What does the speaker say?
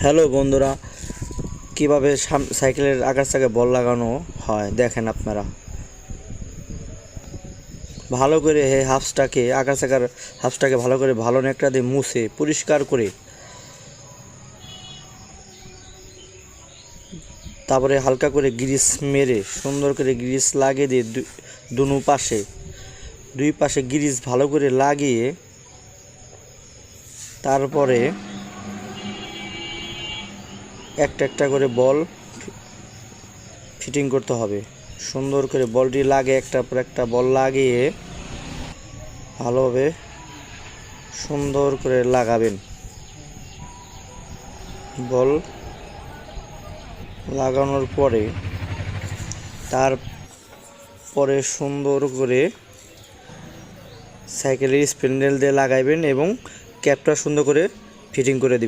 Hello বন্ধুরা, কিভাবে সাইকেলের আগার চাকায় বল লাগানো হয় দেখেন আপনারা। ভালো করে আগার চাকার হাফসটাকে ভালো করে ভালো নেকড়া দিয়ে মুছে পরিষ্কার করে তারপরে হালকা করে গ্রিস মেরে সুন্দর করে গ্রিস লাগিয়ে দিয়ে দুই পাশে গ্রিস ভালো করে লাগিয়ে তারপরে একটা একটা করে বল ফিটিং করতে হবে। সুন্দর করে বলটি লাগে একটার পর একটা বল লাগিয়ে ভালোভাবে সুন্দর করে লাগাবেন। বল লাগানোর পরে তারপরে সুন্দর করে সাইকেলের স্প্যান্ডেল দিয়ে লাগাইবেন এবং ক্যাপটা সুন্দর করে ফিটিং করে দিবেন।